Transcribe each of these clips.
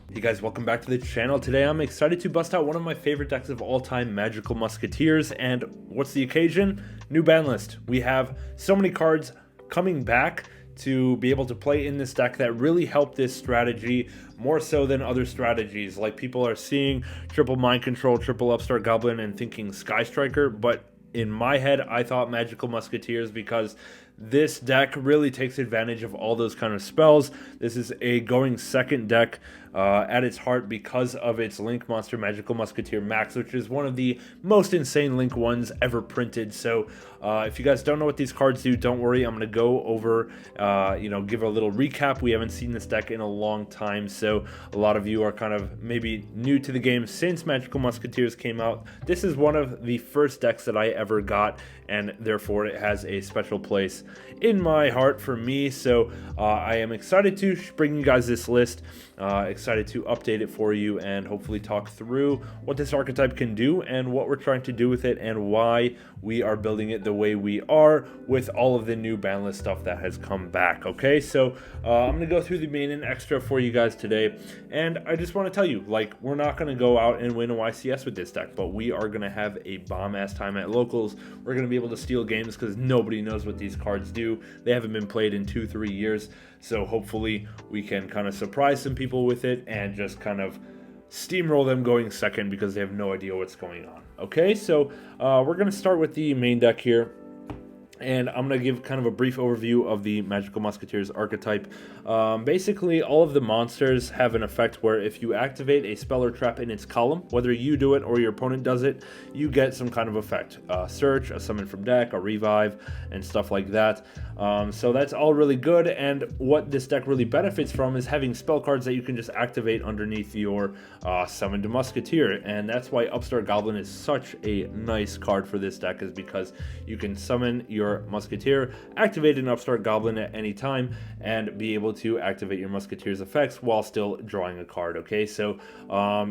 Hey guys, welcome back to the channel. Today I'm excited to bust out one of my favorite decks of all time, Magical Musketeers. And what's the occasion? New ban list. We have so many cards coming back to be able to play in this deck that really help this strategy more so than other strategies. Like, people are seeing triple Mind Control, triple Upstart Goblin and thinking Sky Striker, but in my head I thought Magical Musketeers, because this deck really takes advantage of all those kind of spells. This is a going second deck at its heart because of its Link Monster Magical Musketeer Max, which is one of the most insane Link ones ever printed. So if you guys don't know what these cards do, don't worry. I'm going to go over, give a little recap. We haven't seen this deck in a long time, so a lot of you are kind of maybe new to the game since Magical Musketeers came out. This is one of the first decks that I ever got, and therefore it has a special place in my heart for me. So I am excited to bring you guys this list, excited to update it for you and hopefully talk through what this archetype can do and what we're trying to do with it and why we are building it the way we are with all of the new ban list stuff that has come back. Okay, so I'm gonna go through the main and extra for you guys today, and I just want to tell you, like, we're not gonna go out and win a YCS with this deck, but we are gonna have a bomb ass time at locals. We're gonna be able to steal games because nobody knows what these cards do. They haven't been played in 2-3 years, so hopefully we can kind of surprise some people with it and just kind of steamroll them going second because they have no idea what's going on. Okay, so we're going to start with the main deck here, and I'm going to give kind of a brief overview of the Magical Musketeers archetype. Basically, all of the monsters have an effect where if you activate a spell or trap in its column, whether you do it or your opponent does it, you get some kind of effect. Search, a summon from deck, a revive, and stuff like that. So that's all really good, and what this deck really benefits from is having spell cards that you can just activate underneath your summoned Musketeer, and that's why Upstart Goblin is such a nice card for this deck, is because you can summon your Musketeer, activate an Upstart Goblin at any time, and be able to activate your Musketeer's effects while still drawing a card. Okay, so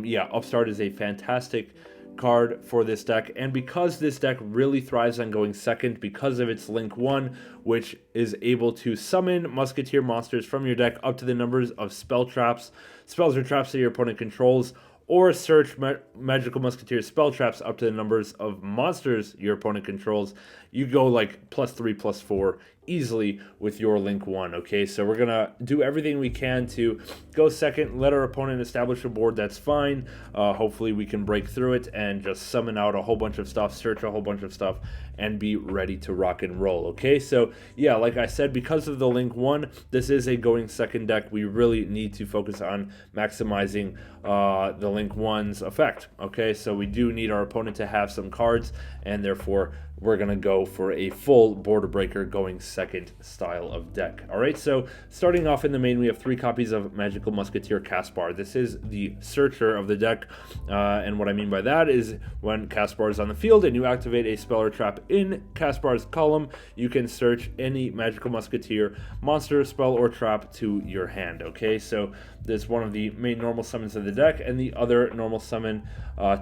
yeah, Upstart is a fantastic card for this deck, and because this deck really thrives on going second because of its Link 1, which is able to summon Musketeer monsters from your deck up to the numbers of spells or traps that your opponent controls, or search Magical Musketeer spell traps up to the numbers of monsters your opponent controls, you go like +3/+4 easily with your Link 1. Okay, so we're gonna do everything we can to go second, let our opponent establish a board that's fine. Hopefully we can break through it and just summon out a whole bunch of stuff, search a whole bunch of stuff, and be ready to rock and roll. Okay, so yeah, like I said, because of the Link 1, this is a going second deck. We really need to focus on maximizing the Link 1's effect. Okay, so we do need our opponent to have some cards, and therefore we're going to go for a full border breaker going second style of deck. All right, so starting off in the main, we have 3 copies of Magical Musketeer Caspar. This is the searcher of the deck, and what I mean by that is when Caspar is on the field and you activate a spell or trap in Caspar's column, you can search any Magical Musketeer monster, spell, or trap to your hand. Okay, so this is one of the main normal summons of the deck, and the other normal summon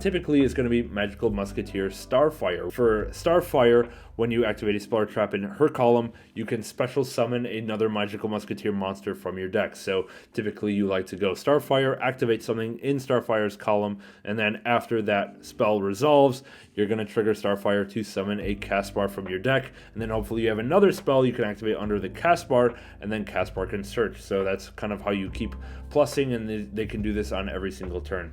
typically is going to be Magical Musketeer Starfire. For Starfire, when you activate a spell or trap in her column, you can special summon another Magical Musketeer monster from your deck. So typically you like to go Starfire, activate something in Starfire's column, and then after that spell resolves, you're going to trigger Starfire to summon a Caspar from your deck, and then hopefully you have another spell you can activate under the Caspar, and then Caspar can search. So that's kind of how you keep plussing, and they can do this on every single turn.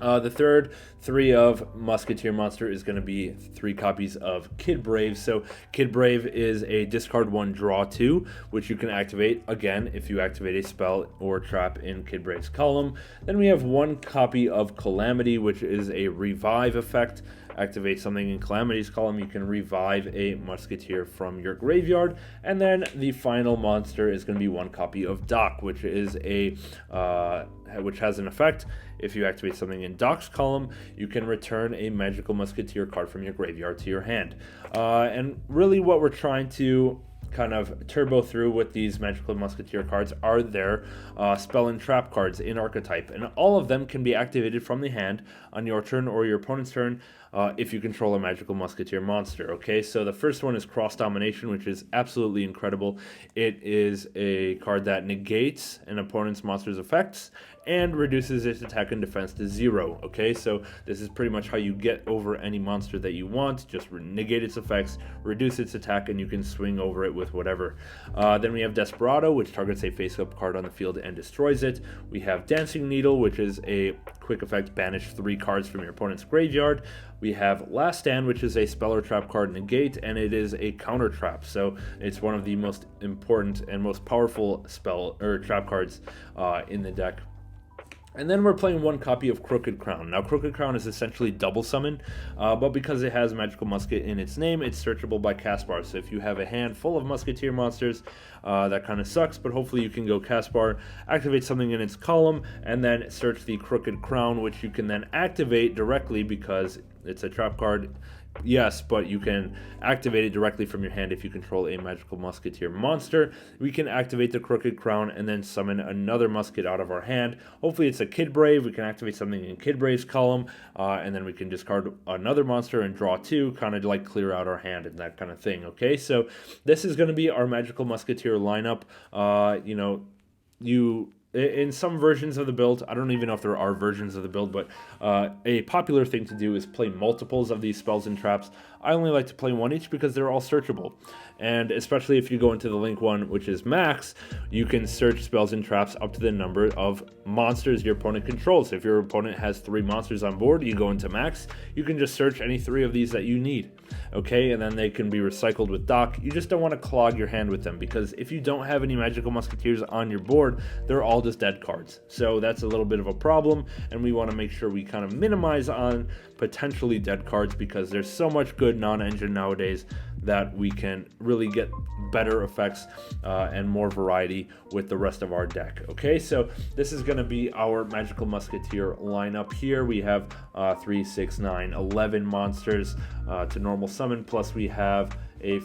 The third 3 of Musketeer monster is going to be 3 copies of Kid Brave. So Kid Brave is a discard 1, draw 2, which you can activate again if you activate a spell or trap in Kid Brave's column. Then we have 1 copy of Calamity, which is a revive effect. Activate something in Calamity's column, you can revive a Musketeer from your graveyard. And then the final monster is going to be 1 copy of Doc, which is which has an effect. If you activate something in Doc's column, you can return a Magical Musketeer card from your graveyard to your hand. And really what we're trying to kind of turbo through with these Magical Musketeer cards are their spell and trap cards in archetype, and all of them can be activated from the hand on your turn or your opponent's turn if you control a Magical Musketeer monster. Okay, so the first one is Cross Domination, which is absolutely incredible. It is a card that negates an opponent's monster's effects and reduces its attack and defense to 0. Okay, so this is pretty much how you get over any monster that you want. Just negate its effects, reduce its attack, and you can swing over it with whatever. Then we have Desperado, which targets a face-up card on the field and destroys it. We have Dancing Needle, which is a quick effect, banish 3 cards from your opponent's graveyard. We have Last Stand, which is a spell or trap card negate, and it is a counter trap, so it's one of the most important and most powerful spell or trap cards in the deck. And then we're playing 1 copy of Crooked Crown. Now, Crooked Crown is essentially double summon, but because it has Magical Musket in its name, it's searchable by Caspar. So if you have a hand full of Musketeer monsters, that kind of sucks, but hopefully you can go Caspar, activate something in its column, and then search the Crooked Crown, which you can then activate directly because it's a trap card. Yes, but you can activate it directly from your hand if you control a Magical Musketeer monster. We can activate the Crooked Crown and then summon another musket out of our hand. Hopefully it's a Kid Brave. We can activate something in Kid Brave's column, and then we can discard another monster and draw 2, kind of like clear out our hand and that kind of thing. Okay, so this is going to be our Magical Musketeer lineup. In some versions of the build, I don't even know if there are versions of the build, but a popular thing to do is play multiples of these spells and traps. I only like to play 1 each because they're all searchable. And especially if you go into the link one, which is max, you can search spells and traps up to the number of monsters your opponent controls. If your opponent has 3 monsters on board, you go into max, you can just search any 3 of these that you need. Okay, and then they can be recycled with Doc. You just don't want to clog your hand with them, because if you don't have any Magical Musketeers on your board, they're all just dead cards. So that's a little bit of a problem, and we want to make sure we kind of minimize on potentially dead cards, because there's so much good non-engine nowadays that we can really get better effects and more variety with the rest of our deck. Okay, so this is going to be our Magical Musketeer lineup here. We have 3, 6, 9, 11 monsters to normal summon, plus we have a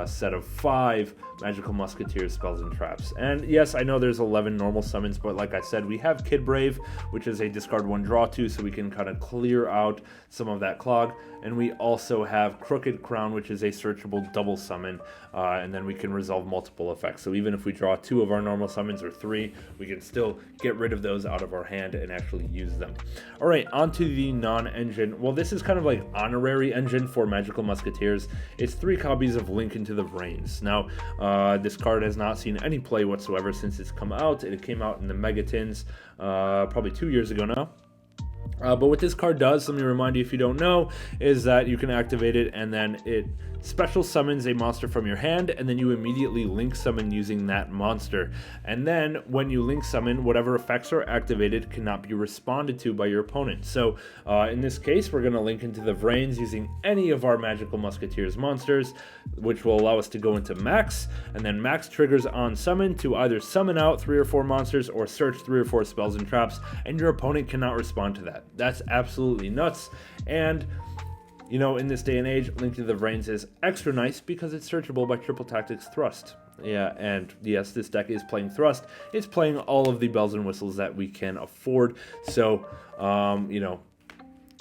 set of 5 Magical Musketeer spells and traps. And yes, I know there's 11 normal summons, but like I said, we have Kid Brave, which is a discard 1, draw 2, so we can kind of clear out some of that clog. And we also have Crooked Crown, which is a searchable double summon, and then we can resolve multiple effects. So even if we draw 2 of our normal summons or 3, we can still get rid of those out of our hand and actually use them. All right, on to the non-engine. Well, this is kind of like honorary engine for Magical Musketeers. It's 3 copies of Link into the Vrains. Now, this card has not seen any play whatsoever since it's come out. It came out in the Megatins probably 2 years ago now. But what this card does, let me remind you if you don't know, is that you can activate it and then it special summons a monster from your hand, and then you immediately link summon using that monster. And then when you link summon, whatever effects are activated cannot be responded to by your opponent. So in this case, we're going to link into the Vrains using any of our Magical Musketeers monsters, which will allow us to go into max, and then max triggers on summon to either summon out 3 or 4 monsters or search 3 or 4 spells and traps, and your opponent cannot respond to that. That's absolutely nuts. And you know, in this day and age, Link to the Vrains is extra nice because it's searchable by Triple Tactics Thrust. Yeah, and yes, this deck is playing Thrust. It's playing all of the bells and whistles that we can afford. So, you know,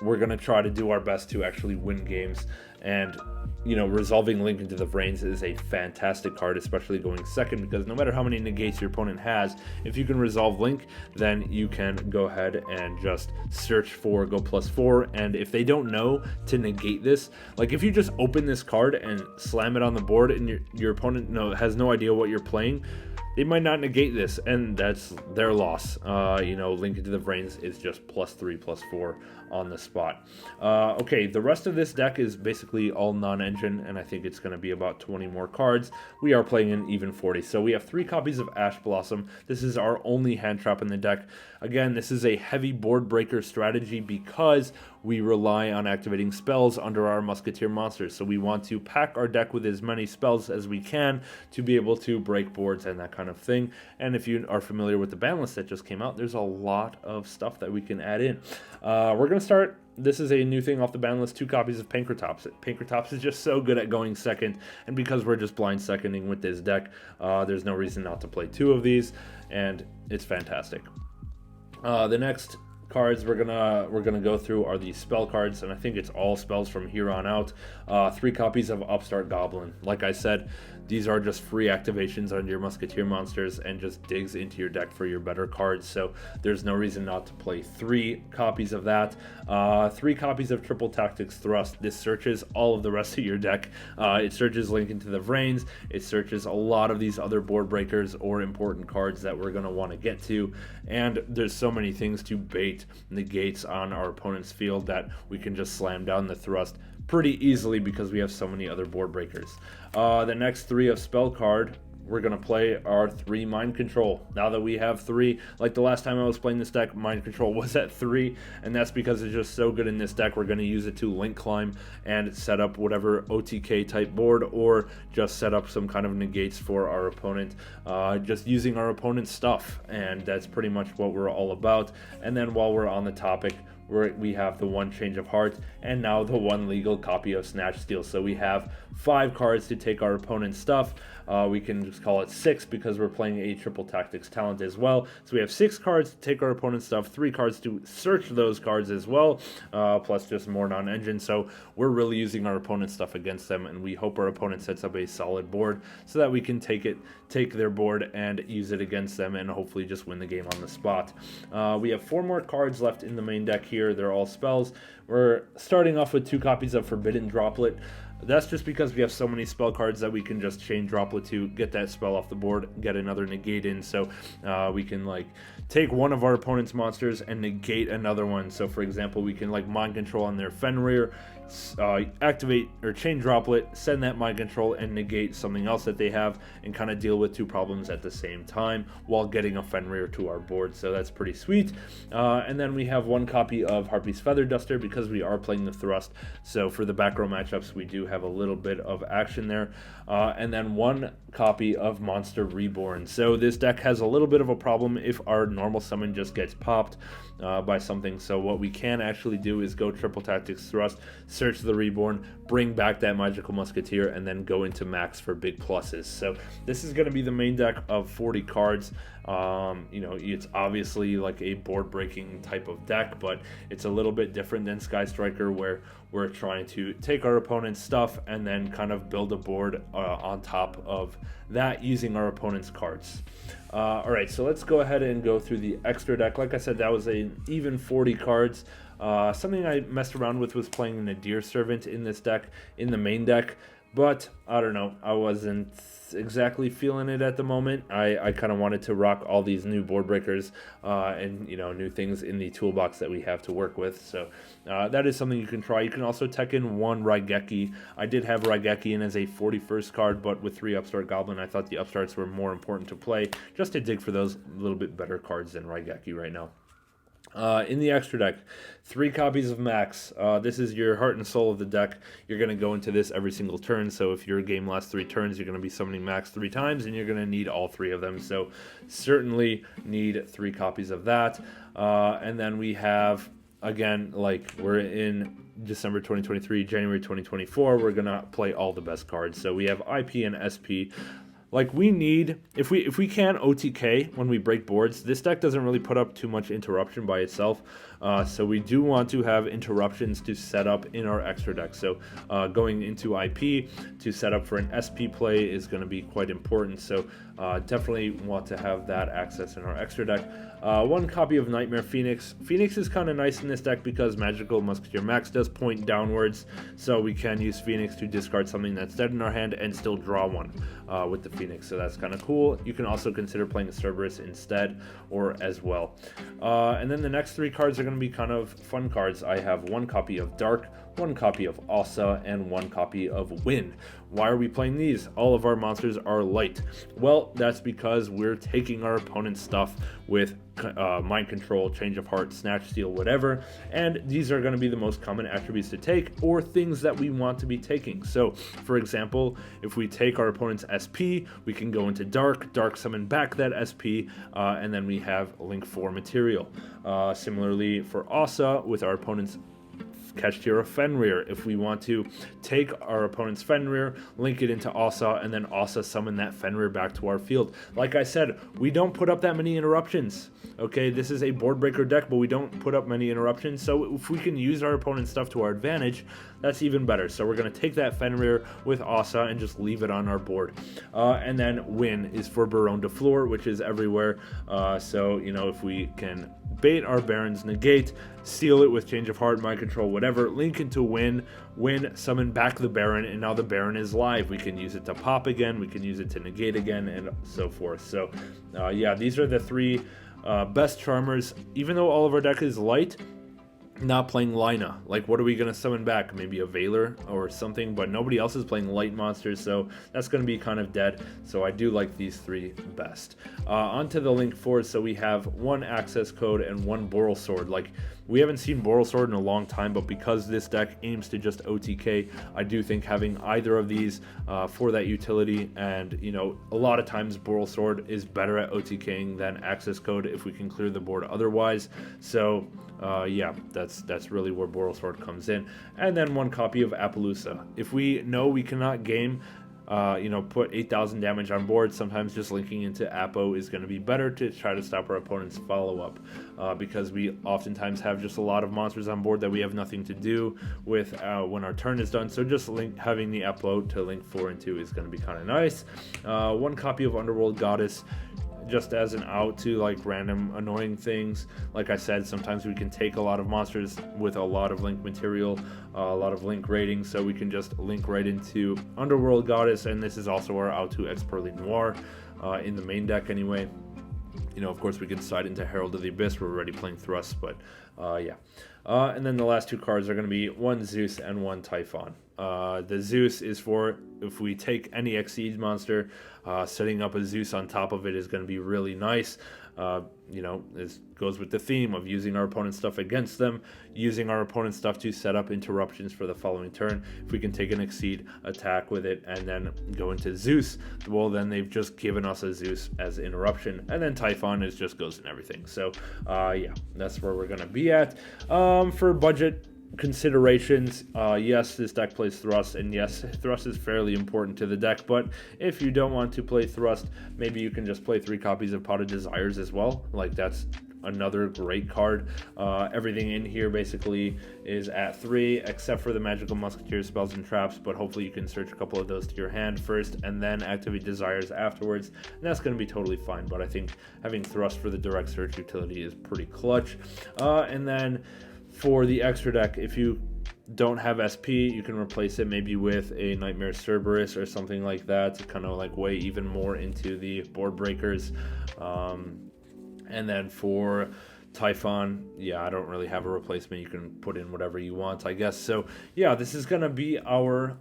we're going to try to do our best to actually win games. And, you know, resolving Link into the Vrains is a fantastic card, especially going second, because no matter how many negates your opponent has, if you can resolve Link, then you can go ahead and just search for go +4. And if they don't know to negate this, like if you just open this card and slam it on the board and your opponent has no idea what you're playing, they might not negate this, and that's their loss. You know, Link into the Vrains is just +3, +4 on the spot. Okay, the rest of this deck is basically all non-engine, and I think it's going to be about 20 more cards. We are playing an even 40. So we have 3 copies of Ash Blossom. This is our only hand trap in the deck. Again, this is a heavy board breaker strategy because we rely on activating spells under our Musketeer monsters. So we want to pack our deck with as many spells as we can to be able to break boards and that kind of thing. And if you are familiar with the ban list that just came out, there's a lot of stuff that we can add in. We're going to start. This is a new thing off the ban list, 2 copies of Pankratops. Pankratops is just so good at going second, and because we're just blind seconding with this deck, there's no reason not to play 2 of these, and it's fantastic. The next cards we're gonna go through are the spell cards, and I think it's all spells from here on out. 3 copies of Upstart Goblin. Like I said, these are just free activations on your Musketeer monsters and just digs into your deck for your better cards, so there's no reason not to play 3 copies of that. 3 copies of Triple Tactics Thrust. This searches all of the rest of your deck. It searches Link into the Vrains, it searches a lot of these other board breakers or important cards that we're going to want to get to, and there's so many things to bait negates on our opponent's field that we can just slam down the Thrust pretty easily because we have so many other board breakers. The next 3 of spell card we're going to play are 3 Mind Control. Now that we have 3, like the last time I was playing this deck, Mind Control was at 3, and that's because it's just so good in this deck. We're going to use it to link climb and set up whatever OTK type board, or just set up some kind of negates for our opponent, just using our opponent's stuff, and that's pretty much what we're all about. And then while we're on the topic, we have the 1 Change of Heart, and now the 1 legal copy of Snatch Steal. So we have 5 cards to take our opponent's stuff. We can just call it 6 because we're playing a Triple Tactics talent as well. So we have 6 cards to take our opponent's stuff, 3 cards to search those cards as well, plus just more non-engine. So we're really using our opponent's stuff against them, and we hope our opponent sets up a solid board so that we can take their board and use it against them and hopefully just win the game on the spot. We have 4 more cards left in the main deck here. They're all spells. We're starting off with 2 copies of Forbidden Droplet. That's just because we have so many spell cards that we can just chain Droplet to get that spell off the board, get another negate in, so we can like take one of our opponent's monsters and negate another one. So for example, we can like Mind Control on their Fenrir, activate or chain Droplet, send that Mind Control and negate something else that they have, and kind of deal with 2 problems at the same time while getting a Fenrir to our board. So that's pretty sweet. And then we have 1 copy of Harpy's Feather Duster because we are playing the Thrust, so for the back row matchups we do have a little bit of action there. And then 1 copy of Monster Reborn. So this deck has a little bit of a problem if our normal summon just gets popped by something. So what we can actually do is go Triple Tactics Thrust, search the Reborn, bring back that Magical Musketeer, and then go into max for big pluses. So this is going to be the main deck of 40 cards. You know, it's obviously like a board breaking type of deck, but it's a little bit different than Sky Striker, where we're trying to take our opponent's stuff and then kind of build a board on top of that using our opponent's cards. Alright, so let's go ahead and go through the extra deck. Like I said, that was an even 40 cards. Something I messed around with was playing an Nadir Servant in this deck, in the main deck, but I don't know, I wasn't exactly feeling it at the moment. I kind of wanted to rock all these new board breakers and, you know, new things in the toolbox that we have to work with. So that is something you can try. You can also tech in 1 Raigeki. I did have Raigeki in as a 41st card, but with 3 Upstart Goblin, I thought the Upstarts were more important to play, just to dig for those little bit better cards than Raigeki right now. In the extra deck, 3 copies of Max. This is your heart and soul of the deck. You're going to go into this every single turn, so if your game lasts 3 turns, you're going to be summoning Max 3 times, and you're going to need all 3 of them, so certainly need 3 copies of that. And then we have, again, like we're in December 2023, January 2024, we're going to play all the best cards. So we have IP and SP. Like, we need, if we can OTK when we break boards, this deck doesn't really put up too much interruption by itself. So we do want to have interruptions to set up in our extra deck. So going into IP to set up for an SP play is going to be quite important. So definitely want to have that access in our extra deck. 1 copy of Nightmare Phoenix. Phoenix is kind of nice in this deck because Magical Musketeer Max does point downwards, so we can use Phoenix to discard something that's dead in our hand and still draw 1 with the Phoenix, so that's kind of cool. You can also consider playing a Cerberus instead or as well. And then the next 3 cards are going to be kind of fun cards. I have 1 copy of Dark, 1 copy of Asa, and 1 copy of Win. Why are we playing these? All of our monsters are light. Well, that's because we're taking our opponent's stuff with Mind Control, Change of Heart, Snatch Steal, whatever, and these are going to be the most common attributes to take, or things that we want to be taking. So, for example, if we take our opponent's SP, we can go into Dark summon back that SP, and then we have Link 4 material. Similarly for Asa, with our opponent's catch tier of Fenrir. If we want to take our opponent's Fenrir, link it into Asa, and then Asa summon that Fenrir back to our field. Like I said, we don't put up that many interruptions. Okay, this is a board breaker deck, but we don't put up many interruptions. So if we can use our opponent's stuff to our advantage, that's even better. So we're going to take that Fenrir with Asa and just leave it on our board. And then win is for Baron de Fleur, which is everywhere. So, you know, if we can bait our Baron's negate, seal it with change of heart, mind control, whatever, link into win, summon back the Baron, and now the Baron is live. We can use it to pop again, we can use it to negate again, and so forth. So yeah, these are the three best charmers. Even though all of our deck is light, not playing Lina. Like, what are we going to summon back? Maybe a Veiler or something, but nobody else is playing light monsters, so that's going to be kind of dead. So I do like these three best. Onto the link forward, so we have one access code and one Boral Sword. Like, we haven't seen Boral Sword in a long time, but because this deck aims to just OTK, I do think having either of these for that utility, and, you know, a lot of times Boral Sword is better at OTKing than access code if we can clear the board otherwise. So yeah, that's really where Boral Sword comes in. And then one copy of Appaloosa. If we know we cannot game, you know, put 8,000 damage on board, sometimes just linking into Appo is going to be better to try to stop our opponent's follow-up, because we oftentimes have just a lot of monsters on board that we have nothing to do with when our turn is done. So just having the Appo to link 4 and 2 is going to be kind of nice. One copy of Underworld Goddess, just as an out to like random annoying things. Like I said, sometimes we can take a lot of monsters with a lot of link material, a lot of link ratings, so we can just link right into Underworld Goddess, and this is also our out to Expertly Noir in the main deck anyway. You know, of course, we can slide into Herald of the Abyss. We're already playing Thrust, but yeah. And then the last two cards are going to be one Zeus and one Typhon. The Zeus is for if we take any Exceed monster, setting up a Zeus on top of it is going to be really nice. You know, this goes with the theme of using our opponent's stuff against them, using our opponent's stuff to set up interruptions for the following turn. If we can take an Exceed, attack with it, and then go into Zeus, well, then they've just given us a Zeus as interruption. And then Typhon is just goes in everything. So yeah, that's where we're going to be at. For budget considerations, yes, this deck plays Thrust, and yes, Thrust is fairly important to the deck, but if you don't want to play Thrust, maybe you can just play 3 copies of Pot of Desires as well. Like, that's another great card. Everything in here basically is at 3 except for the Magical Musketeers, spells and traps, but hopefully you can search a couple of those to your hand first and then activate Desires afterwards, and that's going to be totally fine. But I think having Thrust for the direct search utility is pretty clutch. And then for the extra deck, if you don't have SP, you can replace it maybe with a Nightmare Cerberus or something like that to kind of like weigh even more into the board breakers. And then for Typhon, yeah, I don't really have a replacement. You can put in whatever you want, I guess. So yeah, this is gonna be our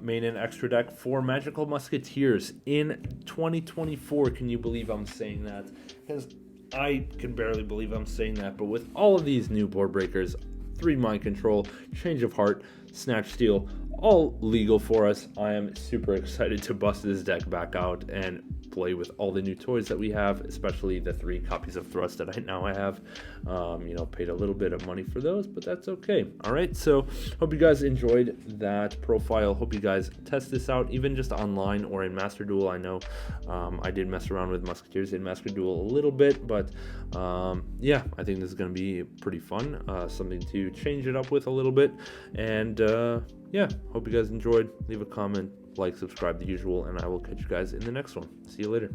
main and extra deck for Magical Musketeers in 2024. Can you believe I'm saying that? Because I can barely believe I'm saying that, but with all of these new board breakers, 3 mind control, change of heart, snatch steal, all legal for us, I am super excited to bust this deck back out and play with all the new toys that we have, especially the 3 copies of Thrust that I now have. You know, paid a little bit of money for those, but that's okay. All right, so hope you guys enjoyed that profile. Hope you guys test this out, even just online or in Master Duel. I know I did mess around with Musketeers in Master Duel a little bit, but yeah, I think this is going to be pretty fun, something to change it up with a little bit. And yeah, hope you guys enjoyed. Leave a comment, like, subscribe, the usual, and I will catch you guys in the next one. See you later.